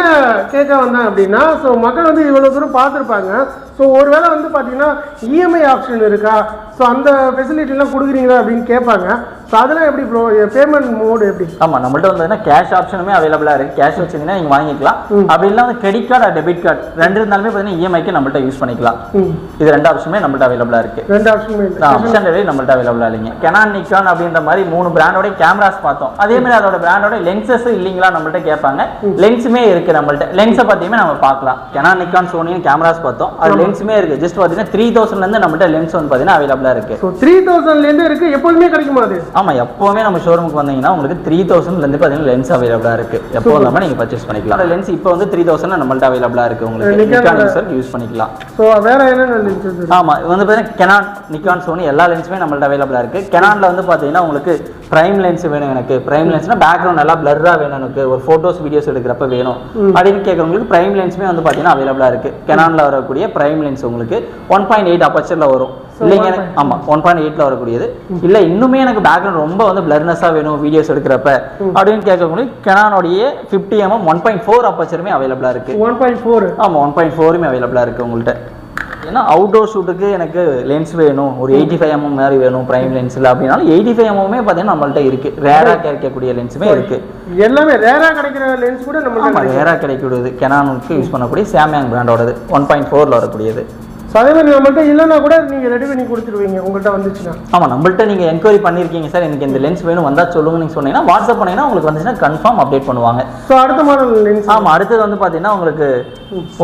B: கேட்க வந்தேன் அப்படின்னா, சோ மக்கள் வந்து இவ்வளவு தூரம் பார்த்திருப்பாங்க. ஸோ ஒருவேளை வந்து பார்த்தீங்கன்னா இஎம்ஐ ஆப்ஷன் இருக்கா, ஸோ அந்த ஃபெசிலிட்டிலாம் கொடுக்குறீங்களா அப்படின்னு கேட்பாங்க. ஸோ அதெல்லாம் எப்படி ப்ரோ, பேமெண்ட் மோடு எப்படி?
A: ஆமாம், நம்மள்ட்ட வந்து கேஷ் ஆப்ஷனுமே அவைலபிளாக இருக்குது. கேஷ் வச்சிங்கன்னா நீங்கள் வாங்கிக்கலாம். அப்படி இல்லை வந்து கிரெடிட் கார்டு டெபிட் கார்டு ரெண்டு இருந்தாலுமே பார்த்தீங்கன்னா இஎம்ஐக்கு நம்மள்ட்ட யூஸ் பண்ணிக்கலாம். இது ரெண்டு ஆப்ஷனுமே நம்மள்ட்ட அவைலபிளாக இருக்குது.
B: ரெண்டு ஆப்ஷனுமே
A: ஆப்ஷன் நம்மள்ட்ட அவைலபிளாக இல்லைங்க. கெனான் நிக்கான் அப்படின்ற மாதிரி 3 பிராண்டோட கேமராஸ் பார்த்தோம். அதே மாதிரி அதோட பிராண்டோட லென்சஸ் இல்லைங்களா நம்மள்ட்ட கேட்பாங்க. லென்ஸுமே இருக்குது நம்மள்ட்ட. லென்ஸை பார்த்தீங்கன்னா நம்ம பார்க்கலாம். கெனான் நிக்கான் சோனியும் கேமராஸ் பார்த்தோம். அது லென்ஸுமே இருக்குது. ஜஸ்ட் பார்த்தீங்கன்னா 3000 நம்மள்ட்ட லென்ஸ் வந்து பார்த்தீங்கன்னா அவைலபிளாக இருக்குது.
B: ஸோ 3000 இருக்குது. எப்போதுமே கிடைக்குமா அது?
A: ஆமாம், எப்போவுமே நம்ம ஷோரூமுக்கு வந்தீங்கன்னா உங்களுக்கு 3000 பார்த்தீங்கன்னா லென்ஸ் அவைலபிளாக இருக்குது. எப்போ இல்லாமல் நீங்கள் பர்ச்சேஸ் பண்ணிக்கலாம். அந்த லென்ஸ் இப்போ வந்து 3000 நம்மள்ட்ட அவைலபிளாக இருக்குது. உங்களுக்கு நிக்கான் லென்ஸ் யூஸ் பண்ணிக்கலாம்.
B: ஸோ வேற என்னென்ன லென்சஸ்?
A: ஆமாம், இது வந்து பார்த்தீங்கன்னா கெனான் நிக்கான் சோனி எல்லா லென்ஸுமே நம்மள்ட்ட அவைலபிளாக இருக்குது. கெனானில் வந்து பார்த்தீங்கன்னா உங்களுக்கு பிரைம் லென்ஸ் வேணும். எனக்கு பிரைம் லென்ஸ்னா பேக்ரவுண்ட் நல்லா பிளர்ராக வேணும், எனக்கு ஒரு ஃபோட்டோஸ் வீடியோஸ் எடுக்கிறப்ப வேணும் அப்படின்னு கேட்குறவங்களுக்கு பிரைம் லென்ஸுமே வந்து பார்த்தீங்கன்னா அவைலபிளாக இருக்குது. கெனானில் வரக்கூடிய பிரைம் லென்ஸ் உங்களுக்கு 1.8 அப்பச்சரில் வரும். இல்லைங்க, ஆமாம் 1.8 வரக்கூடியது. இல்லை இன்னுமே எனக்கு பேக்ரவுண்ட் ரொம்ப வந்து பிளர்னஸாக வேணும் வீடியோஸ் எடுக்கிறப்ப அப்படின்னு கேட்கறவங்களுக்கு கெனானோடைய 50mm 1.4 அப்பச்சருமே அவைலபிளாக இருக்குது.
B: 1.4
A: ஆமாம் 1.4மே அவைலபிளாக இருக்குது உங்கள்கிட்ட. ஏன்னா அவுட்டோர் ஷூட்டுக்கு எனக்கு லென்ஸ் வேணும், ஒரு 85mm மாதிரி வேணும் பிரைம் லென்ஸில் அப்படின்னாலும் 85mm பார்த்தீங்கன்னா நம்மள்ட்ட இருக்குது. ரேராக கிடைக்கக்கூடிய லென்ஸுமே இருக்குது.
B: எல்லாமே ரேராக கிடைக்கிற லென்ஸ் கூட நம்ம
A: ரேராக கிடைக்கக்கூடியது கெனானுக்கு யூஸ் பண்ணக்கூடிய சாம்சங் பிராண்டோடது 1.4 வரக்கூடியது.
B: ஸோ அதே மாதிரி நம்மள்ட்ட இல்லைன்னா கூட நீங்கள் ரெடி பண்ணி கொடுத்துருவீங்க உங்கள்கிட்ட வந்துச்சுன்னா?
A: ஆமாம், நம்மள்ட்ட நீங்கள் என்கொயரி பண்ணியிருக்கீங்க சார், எனக்கு இந்த லென்ஸ் வேணும் வந்தால் சொல்லுங்க நீங்கள் சொன்னீங்கன்னா வாட்ஸ்அப் பண்ணிங்கன்னா உங்களுக்கு வந்துச்சுன்னா கன்ஃபார்ம் அப்டேட் பண்ணுவாங்க.
B: ஸோ அடுத்த மாடல் லென்ஸ்?
A: ஆமாம், அடுத்தது வந்து பார்த்தீங்கன்னா உங்களுக்கு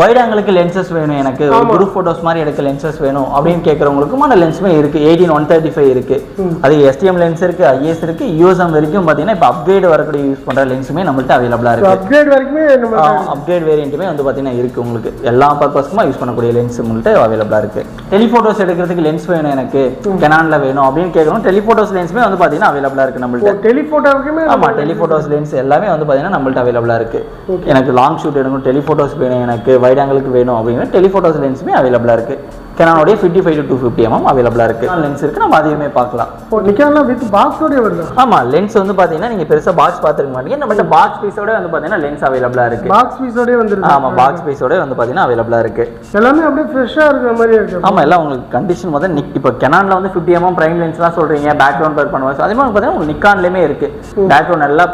A: வைட் ஆங்கிளுக்கு லென்சஸ் வேணும், எனக்கு ஒரு குரூப் ஃபோட்டோஸ் மாதிரி எடுக்க லென்சஸ் வேணும் அப்படின்னு கேட்குறவங்களுக்குமான லென்ஸுமே இருக்குது. 18-135 இருக்குது. அது எஸ்டிஎம் லென்ஸ் இருக்குது, ஐஎஸ் இருக்குது, யூஎஸ்எம் வரைக்கும் பார்த்தீங்கன்னா இப்போ அப்கிரேட் வரக்கூடிய யூஸ் பண்ணுற லென்ஸுமே நம்மள்ட்ட அவைலபிளாக இருக்குது.
B: அப்கிரேட் வரைக்குமே
A: அப்கிரேட் வேரியண்ட்டுமே வந்து பார்த்தீங்கன்னா இருக்குது. உங்களுக்கு எல்லா பர்பஸ்க்குமா யூஸ் பண்ணக்கூடிய லென்ஸ் உங்கள்கிட்ட அவைலபிளாக இருக்குது. டெலிஃபோட்டோஸ் எடுக்கிறதுக்கு லென்ஸ் வேணும், எனக்கு கெனான்ல வேணும் அப்படின்னு கேட்கணும். டெலிஃபோட்டோஸ் லென்ஸுமே வந்து பார்த்தீங்கன்னா அவைலபிளாக இருக்குது நம்மள்ட்ட.
B: டெலிஃபோட்டோவுக்குமே? ஆமாம்,
A: டெலிஃபோட்டோஸ் லென்ஸ் எல்லாமே வந்து பார்த்தீங்கன்னா நம்மள்ட்ட அவைலபிளாக இருக்குது. எனக்கு லாங் ஷூட் எடுக்கணும், டெலிஃபோட்டோஸ் வேணும், எனக்கு வைட் ஆங்கிளுக்கு வேணும் அப்படிங்கிற டெலிஃபோட்டோஸ் லென்ஸுமே அவைலபிளாக இருக்குது. கெனானோடைய 55-250mm அவைலபிளாக இருக்குது. லென்ஸ் இருக்குது, நம்ம அதையுமே பார்க்கலாம்.
B: நிக்கான்லாம் வித் பாக்ஸோடய வருது?
A: ஆமாம், லென்ஸ் வந்து பார்த்தீங்கன்னா நீங்கள் பெருசாக பாக்ஸ் பார்த்துருக்க மாட்டீங்க. நம்மள்ட்ட பாக்ஸ் பீஸோட வந்து பார்த்தீங்கன்னா லென்ஸ் அவைலபிளாக இருக்குது.
B: பாக்ஸ் பீஸோடய வந்துருக்கு?
A: ஆமாம், பாக்ஸ் பீஸோட வந்து பார்த்தீங்கன்னா அவைலபிளாக இருக்குது.
B: எல்லாமே அப்படியே ஃப்ரெஷ்ஷாக இருக்கிற மாதிரி இருக்குது.
A: ஆமாம், எல்லாம் உங்களுக்கு கண்டிஷன் வந்து இப்போ கெனானில் வந்து 50mm பிரைம் லென்ஸ்லாம் சொல்கிறீங்க, பேக்ரவுண்ட் பிளர் பண்ணுவாங்க. அதே மாதிரி பார்த்தீங்கன்னா உங்களுக்கு நிக்கான்லேயுமே இருக்குது. பேக்ரவுண்ட் நல்லா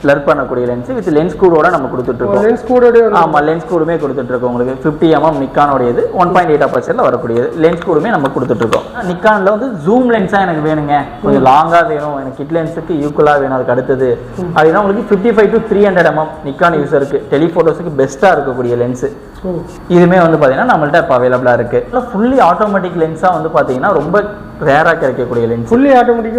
A: பிளர் பண்ணக்கூடிய லென்ஸ் வித் லென்ஸ் கூடோட நம்ம கொடுத்துட்ருக்கோம்.
B: லென்ஸ் கூடோட? ஆமாம்,
A: லென்ஸ் கூடுமே கொடுத்துட்ருக்கோம். உங்களுக்கு 50mm நிக்கானோடையது 1.8 அப்பச்சரில் வரக்கூடியது லென்ஸ் கூடுமே நம்ம கொடுத்துட்ருக்கோம். நிக்கானில் வந்து ஜூம் லென்ஸாக எனக்கு வேணுங்க, கொஞ்சம் லாங்காக வேணும், எனக்கு கிட் லென்ஸுக்கு ஈக்குவலாக வேணும், அதுக்கு அடுத்தது அப்படின்னா உங்களுக்கு 55-300mm நிக்கான் யூஸருக்கு டெலிஃபோட்டோஸுக்கு பெஸ்ட்டாக இருக்கக்கூடிய லென்ஸு இதுவுமே வந்து பார்த்தீங்கன்னா நம்மள்ட்ட இப்போ அவைலபிளாக இருக்குது. இல்லை ஃபுல்லி ஆட்டோமேட்டிக் லென்ஸாக வந்து பார்த்தீங்கன்னா ரொம்ப ரேராக கிடைக்கக்கூடிய லென்ஸ்.
B: Fully automatic?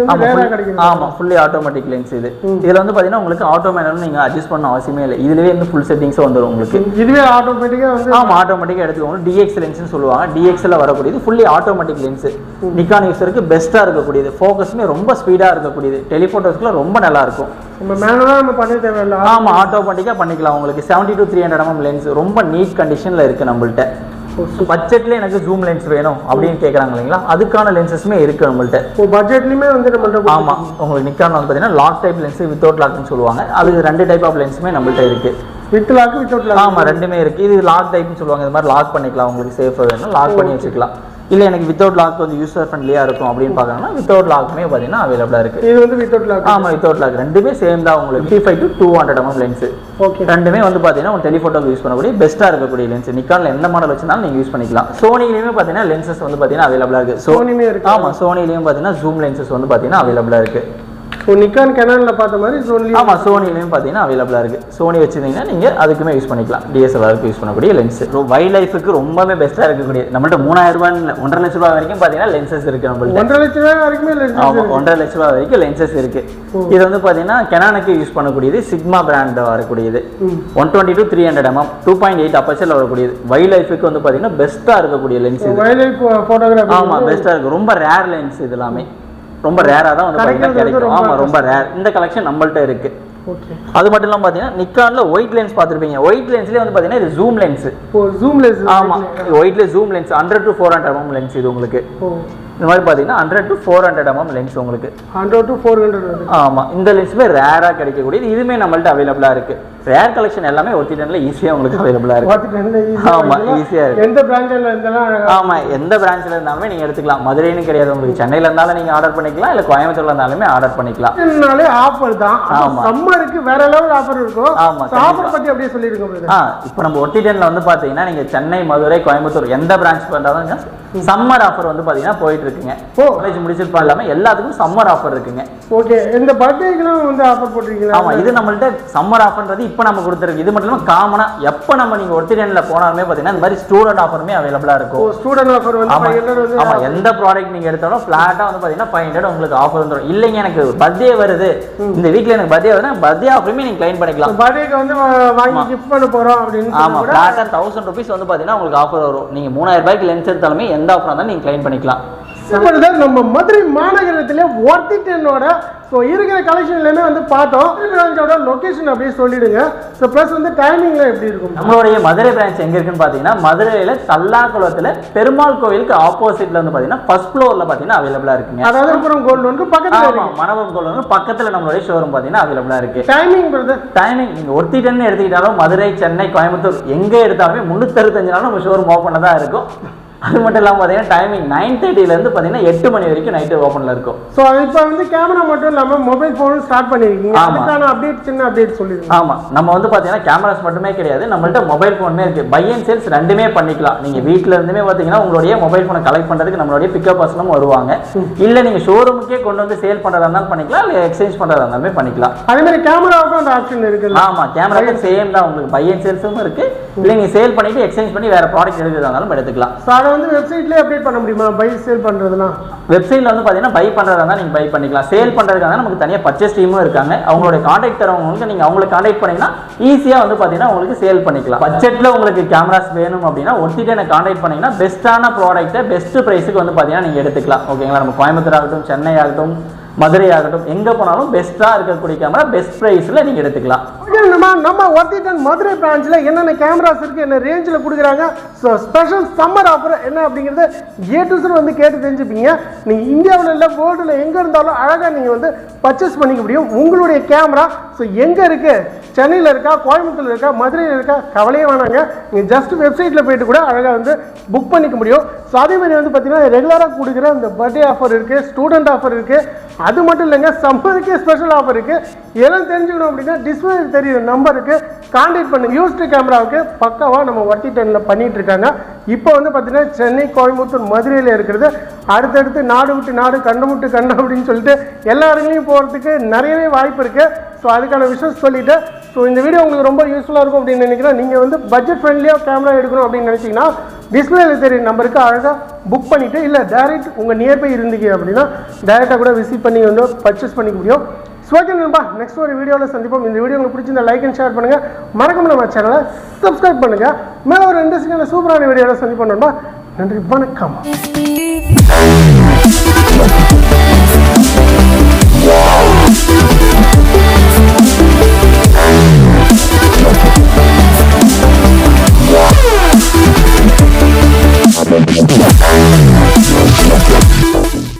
A: ஆமாம், ஃபுல்லி ஆட்டோமேட்டிக் லென்ஸ் இது. இதில் வந்து பார்த்தீங்கன்னா உங்களுக்கு ஆட்டோமேட்டிக் நீங்கள் அட்ஜஸ்ட் பண்ண அவசியமே இல்லை. இதுலேயே வந்து ஃபுல் செட்டிங்ஸும் வந்துடும் உங்களுக்கு.
B: இதுவே ஆட்டோமேட்டிக்காக வந்து?
A: ஆமாம், ஆட்டோமேட்டிக்காக எடுத்துக்கோங்க. டிஎக்ஸ் லென்ஸ்னு சொல்லுவாங்க. டிஎக்ஸில் வரக்கூடியது ஃபுல்லி ஆட்டோமேட்டிக் லென்ஸு. நிக்கான் யூஸருக்கு பெஸ்ட்டாக இருக்கக்கூடியது. ஃபோக்கஸுமே ரொம்ப ஸ்பீடாக இருக்கக்கூடியது. டெலிஃபோட்டோஸ்க்குலாம் ரொம்ப நல்லாயிருக்கும்.
B: நம்ம மேனுவலாக நம்ம பண்ண தேவையில்லை?
A: ஆமாம், ஆட்டோமேட்டிக்காக பண்ணிக்கலாம். உங்களுக்கு 70-300mm லென்ஸ் ரொம்ப நீட் கண்டிஷனில் இருக்குது நம்மள்ட்ட. பட்ஜெட்ல எனக்கு ஜூம் லென்ஸ் வேணும் அப்படின்னு கேட்குறாங்க இல்லைங்களா, அதுக்கான லென்சஸுமே இருக்குது நம்மள்ட்ட.
B: பட்ஜெட்லையுமே வந்து நம்மள்ட்ட?
A: ஆமாம், உங்களுக்கு நிக்கான் வந்து பார்த்தீங்கன்னா லாக் டைப் லென்ஸ், வித்தவுட் லாக்னு சொல்லுவாங்க. அது 2 டைப் ஆஃப் லென்ஸுமே நம்மள்ட்ட இருக்குது.
B: With lock without lock? ஆமாம்,
A: ரெண்டுமே இருக்குது. இது லாக் டைப்னு சொல்லுவாங்க. இது மாதிரி லாக் பண்ணிக்கலாம், உங்களுக்கு சேஃபாக வேணும் லாக் பண்ணி வச்சுக்கலாம். இல்லை எனக்கு வித்தவுட் லாக் வந்து யூசர் ஃப்ரெண்ட்லியாக இருக்கும் அப்படின்னு பார்க்குறாங்கன்னா வித்தவுட் லாக்குமே பார்த்தீங்கன்னா அவைலபிளாக இருக்குது.
B: இது வந்து வித்தவுட் லாக்?
A: ஆமாம், வித்தவுட் லாக். ரெண்டுமே சேம் தான் உங்களுக்கு. 55-200mm lens.
B: ஓகே,
A: ரெண்டுமே வந்து பார்த்தீங்கன்னா ஒரு டெலிஃபோட்டோக்கு யூஸ் பண்ணக்கூடிய பெஸ்ட்டாக இருக்கக்கூடிய லென்ஸ். நிக்கானில் எந்த மாடல் வச்சிருந்தாலும் நீங்கள் யூஸ் பண்ணிக்கலாம். சோனிலையுமே பார்த்தீங்கன்னா லென்சஸ் வந்து பார்த்தீங்கன்னா அவைலபிளாக இருக்குது.
B: சோனியுமே இருக்குது?
A: ஆமாம், சோனிலையும் பார்த்தீங்கன்னா ஜூம் லென்சஸ் வந்து பார்த்தீங்கன்னா அவைலபிளாக இருக்குது.
B: நிக்கான் கெனானில் பார்த்த மாதிரி சோனிலையும்?
A: ஆமாம், சோனிலையும் பார்த்தீங்கன்னா அவைலபிளாக இருக்குது. சோனி வச்சுருந்தீங்கன்னா நீங்கள் அதுக்குமே யூஸ் பண்ணிக்கலாம். டிஎஸ்எல்ஆருக்கு யூஸ் பண்ணக்கூடிய லென்ஸ். வைல்ட் லைஃபுக்கு ரொம்பவே பெஸ்ட்டாக இருக்கக்கூடிய நம்மள்ட்ட 3000 ரூபாய் 1.5 லட்ச ரூபா வரைக்கும் பார்த்தீங்கன்னா லென்சஸ் இருக்குது நம்மள்ட்ட.
B: 1.5 லட்ச ரூபாய் வரைக்குமே லென்ஸ்?
A: ஆமாம், 1.5 லட்ச ரூபா வரைக்கும் லென்சஸ் இருக்குது. இது வந்து பார்த்தீங்கன்னா கெனானுக்கு யூஸ் பண்ணக்கூடியது சிக்மா பிராண்ட் வரக்கூடியது. 120-300mm 2.8 அப்பச்சரில் வரக்கூடியது. வைல்ட் லைஃபுக்கு வந்து பார்த்தீங்கன்னா பெஸ்ட்டாக இருக்கக்கூடிய லென்ஸ்.
B: Wild life photography? ஆமாம்,
A: பெஸ்ட்டாக இருக்குது. ரொம்ப ரேர் லென்ஸ். இது எல்லாமே ரொம்ப ரேராக தான் வந்து பார்த்தீங்கன்னா கிடைக்கும். ஆமாம், ரொம்ப ரேர். இந்த கலெக்ஷன் நம்மள்ட்ட இருக்குது.
B: ஓகே,
A: அது மட்டும் இல்லாமல் பார்த்தீங்கன்னா நிக்கானில் ஒயிட் லென்ஸ் பார்த்துருப்பீங்க. ஒயிட் லென்ஸ்லேயே வந்து பார்த்தீங்கன்னா இது ஜூம் லென்ஸ்.
B: Zoom lens?
A: ஆமாம், ஒயிட்ல ஜூம் லென்ஸ் 100-400mm லென்ஸ் இது உங்களுக்கு. இந்த மாதிரி பார்த்தீங்கன்னா 100-400mm லென்ஸ் உங்களுக்கு.
B: 100-400?
A: ஆமாம், இந்த லென்ஸுமே ரேராக கிடைக்கக்கூடியது. இதுவுமே நம்மள்ட்ட அவைலபிளாக இருக்குது. ரேர் கலெக்ஷன் எல்லாமே ஒர்த்திடன்ல ஈஸியாக உங்களுக்கு அவைலபிளாக இருக்கு. ஆமா, ஈஸியாக இருக்கு.
B: எந்த பிரான்ச்ல இருந்தாலும்
A: ஆமா, எந்த பிரான்ச்ல இருந்தாலுமே நீங்க எடுத்துக்கலாம். மதுரைன்னு கிடையாது, உங்களுக்கு சென்னையில இருந்தாலும் நீங்க ஆர்டர் பண்ணிக்கலாம், இல்ல கோயம்புத்தூர்ல இருந்தாலுமே ஆர்டர் பண்ணிக்கலாம்.
B: என்னனாலே ஆஃபர் தான்.
A: ஆமா,
B: சம்மருக்கு வேற லெவல் ஆஃபர் இருக்கும்.
A: ஆமா,
B: ஆஃபர் பத்தி அப்படியே சொல்லிருங்க பிரதர்.
A: இப்போ நம்ம ஒர்த்திடன்ல வந்து பாத்தீங்கன்னா நீங்க சென்னை, மதுரை, கோயம்புத்தூர் எந்த பிரான்ச் பண்ணாலும் சம்மர் ஆஃபர் வந்து பாத்தீங்கன்னா போயிட்டு இருக்குங்க. காலேஜ் முடிச்சிருப்பா இல்லாம எல்லாத்துக்கும் சம்மர் ஆஃபர் இருக்குங்க.
B: ஓகே, இந்த பர்த்டேக்குலாம் வந்து ஆஃபர் போட்டுருக்கீங்களா?
A: ஆமா, இது நம்மள்ட்ட சம்மர் ஆஃபர்ன்றது இப்போ நம்ம கொடுத்துருக்கு. இது மட்டும் இல்லாம காமனா எப்போ நம்ம நீங்க ஒர்த்திடன்ல போனாலுமே பாத்தீங்கன்னா இந்த மாதிரி ஸ்டூடெண்ட் ஆஃபருமே அவைலபிளா இருக்கும்.
B: ஸ்டூடெண்ட் ஆஃபர் வந்து 500 வந்து
A: ஆமா, எந்த ப்ராடக்ட் நீங்க எடுத்தாலும் ஃபிளாட்டா வந்து பாத்தீங்கன்னா 500 உங்களுக்கு ஆஃபர் வந்துரும். இல்லைங்க எனக்கு பர்த்டே வருது, இந்த வீக்ல எனக்கு பர்த்டே வருதுன்னா பர்த்டே ஆஃபருமே நீங்க கிளைம் பண்ணிக்கலாம்.
B: பர்த்டேக்கு வந்து வாங்கி கிஃப்ட் பண்ண போறோம் அப்படின்னு
A: ஆமா, ஃபிளாட்டா 1000 ரூபீஸ் வந்து பாத்தீங்கன்னா உங்களுக்கு ஆஃபர் வரும். நீங்க 3000 ரூபாய்க்கு லென்ஸ் எடுத்தாலுமே எந்த ஆஃபர் இருந்தாலும் நீங்க கிளைம் பண்ணிக்கலாம்.
B: நம்ம மதுரை மாநகரத்திலே ஒர்த்திடனோட இருக்கிற கலெக்ஷன்லயுமே வந்து பார்த்தோம். பிரான்ச்சோட லொகேஷன் அப்படியே சொல்லிடுங்க. ப்ளஸ் வந்து டைமிங்ல எப்படி இருக்கும்?
A: நம்மளுடைய மதுரை பிரான்ச் எங்க இருக்குன்னு பாத்தீங்கன்னா மதுரையில தல்லாக்குளத்துல பெருமாள் கோவிலுக்கு ஆப்போசிட்ல வந்து பாத்தீங்கன்னா ஃபர்ஸ்ட் ஃப்ளோர்ல பாத்தீங்கன்னா அவைலபிளா இருக்குங்க.
B: அதாவது மணவரம் கோல்ட் லோனுக்கு பக்கத்துல இருக்கு.
A: மணவரம் கோல்ட் லோனுக்கு பக்கத்துல நம்மளுடைய ஷோரூம் பாத்தீங்கன்னா அவைலபிளா இருக்கு.
B: Timing brother?
A: டைமிங் நீங்க ஒர்த்திடன் எடுத்துக்கிட்டாலும் மதுரை, சென்னை, கோயம்புத்தூர் எங்க எடுத்தாலுமே 365 நாளும் நம்ம ஷோரூம் ஓப்பன்ல தான் இருக்கும். அது மட்டும் இல்லாமல் பார்த்தீங்கன்னா டைமிங் 9:30 பார்த்தீங்கன்னா 8 மணி வரைக்கும் நைட்டு ஓப்பனில் இருக்கும்.
B: ஸோ இப்போ வந்து கேமரா மட்டும் இல்லாமல் மொபைல் ஃபோனும் ஸ்டார்ட் பண்ணியிருக்கீங்க. அதுக்கான அப்டேட், சின்ன அப்டேட் சொல்லிடுங்க.
A: ஆமாம், நம்ம வந்து பார்த்தீங்கன்னா கேமராஸ் மட்டுமே கிடையாது, நம்மள்ட்ட மொபைல் ஃபோனுமே இருக்குது. பை அண்ட் சேல்ஸ் ரெண்டுமே பண்ணிக்கலாம். நீங்கள் வீட்டில் இருந்துமே பார்த்தீங்கன்னா உங்களுடைய மொபைல் ஃபோனை கலெக்ட் பண்ணுறதுக்கு நம்மளுடைய பிக்கப் பர்சனும் வருவாங்க. இல்லை நீங்கள் ஷோரூமுக்கே கொண்டு வந்து சேல் பண்ணுறதா இருந்தாலும் பண்ணிக்கலாம், இல்லை எக்ஸ்சேஞ்ச் பண்ணுறதா இருந்தாலுமே பண்ணிக்கலாம்.
B: அதே மாதிரி கேமராவுக்கும் அந்த ஆப்ஷன் இருக்குது.
A: ஆமாம், கேமராவுக்கு சேம் தான், உங்களுக்கு பை அண்ட் சேல்ஸும் இருக்குது. இல்லை நீங்கள் சேல் பண்ணிவிட்டு எக்ஸ்சேஞ்ச் பண்ணி வேறு ப்ராடக்ட் எடுக்கிறதா இருந்தாலும் எடுத்துக்கலாம்.
B: ஸோ அதை வந்து வெப்சைட்லேயே அப்டேட் பண்ண முடியுமா? பை சேல் பண்றதுலாம்
A: வெப்சைட்ல வந்து பாத்தீங்கன்னா பை பண்றதா இருந்தா நீங்க பை பண்ணிக்கலாம். சேல் பண்றதுக்காக நமக்கு தனியா பர்ச்சேஸ் டீமும் இருக்காங்க. அவங்களோட கான்டாக்ட் தரவங்களுக்கு நீங்க அவங்களை கான்டாக்ட் பண்ணீங்கன்னா ஈஸியா வந்து பாத்தீங்கன்னா உங்களுக்கு சேல் பண்ணிக்கலாம். பட்ஜெட்ல உங்களுக்கு கேமராஸ் வேணும் அப்படின்னா ஒர்த்திடனை கான்டாக்ட் பண்ணீங்கன்னா பெஸ்ட்டான ப்ராடக்ட்டை பெஸ்ட் பிரைஸுக்கு வந்து பாத்தீங்கன்னா நீங்க எடுத்துக்கலாம். ஓகேங்களா? நம்ம கோயம்புத்தூர் ஆகட்டும், சென்னை ஆகட்டும், மதுரை ஆகட்டும், எங்க போனாலும் பெஸ்டா இருக்கக்கூடிய கேமரா பெஸ்ட் பிரைஸ்ல நீங்க எடுத்துக்கலாம்.
B: நம்ம ஒர்த்திடன் மதுரை பிரான்ச்ல என்னென்ன கேமராஸ் இருக்கு, என்ன ரேஞ்சில் கொடுக்குறாங்க, ஸ்பெஷல் சம்மர் ஆஃபர் என்ன அப்படிங்கிறது ஏ2 வந்து கேட்டு தெரிஞ்சுப்பீங்க. நீங்க இந்தியாவில் இல்லை, வேர்ல்டுல எங்க இருந்தாலும் அழகா நீங்க வந்து பர்ச்சேஸ் பண்ணிக்க முடியும். உங்களுடைய கேமரா எங்க இருக்கு, சென்னையில் இருக்கா, கோயம்புத்தூர்ல இருக்கா, மதுரையில் இருக்கா, கவலையே வேணாங்க. நீங்க ஜஸ்ட் வெப்சைட்ல போயிட்டு கூட அழகா வந்து புக் பண்ணிக்க முடியும். ஸோ அதே மாதிரி வந்து பார்த்தீங்கன்னா ரெகுலராக கொடுக்குற இந்த பர்த்டே ஆஃபர் இருக்கு, ஸ்டூடெண்ட் ஆஃபர் இருக்கு. அது மட்டும் இல்லைங்க, சம்மருக்கே ஸ்பெஷல் ஆஃபர் இருக்கு. எல்லாம் தெரிஞ்சுக்கணும் அப்படின்னா டிஸ்பிளே தெரியுற நம்பருக்கு கான்டாக்ட் பண்ணுங்க. யூஸ்டு கேமராவுக்கு பக்காவா நம்ம ஒர்த்திடன்ல பண்ணிட்டு இருக்காங்க. இப்போ வந்து பார்த்தீங்கன்னா சென்னை, கோயம்புத்தூர், மதுரையில் இருக்கிறது. அடுத்தடுத்து நாடு விட்டு நாடு, கண்டம் விட்டு கண்டம் அப்படின்னு சொல்லிட்டு எல்லா இடங்களையும் போகிறதுக்கு நிறையவே வாய்ப்பு இருக்கு. ஸோ அதுக்கான விஷயம் சொல்லிட்டு, ஸோ இந்த வீடியோ உங்களுக்கு ரொம்ப யூஸ்ஃபுல்லாக இருக்கும் அப்படின்னு நினைக்கிறேன். நீங்கள் வந்து பட்ஜெட் ஃப்ரெண்ட்லியாக கேமரா எடுக்கணும் அப்படின்னு நினச்சிங்கன்னா டிஸ்பிளேல தெரிய நம்பருக்கு அழகாக புக் பண்ணிவிட்டு, இல்லை டைரக்ட் உங்கள் நியர்பை இருந்தீங்க அப்படின்னா டைரெக்டாக கூட விசிட் பண்ணி வந்து பர்ச்சேஸ் பண்ணிக்க முடியும். ஓகே நண்பா, நெக்ஸ்ட் ஒரு வீடியோவில் சந்திப்போம். இந்த வீடியோ உங்களுக்கு பிடிச்சிருந்தா லைக் அண்ட் ஷேர் பண்ணுங்கள். மறக்காம நம்ம சேனலை சப்ஸ்கிரைப் பண்ணுங்கள். மேலே ஒரு இன்ட்ரெஸ்டிங்கான சூப்பரான வீடியோவில் சந்திப்போம் நண்பா. நன்றி, வணக்கம்.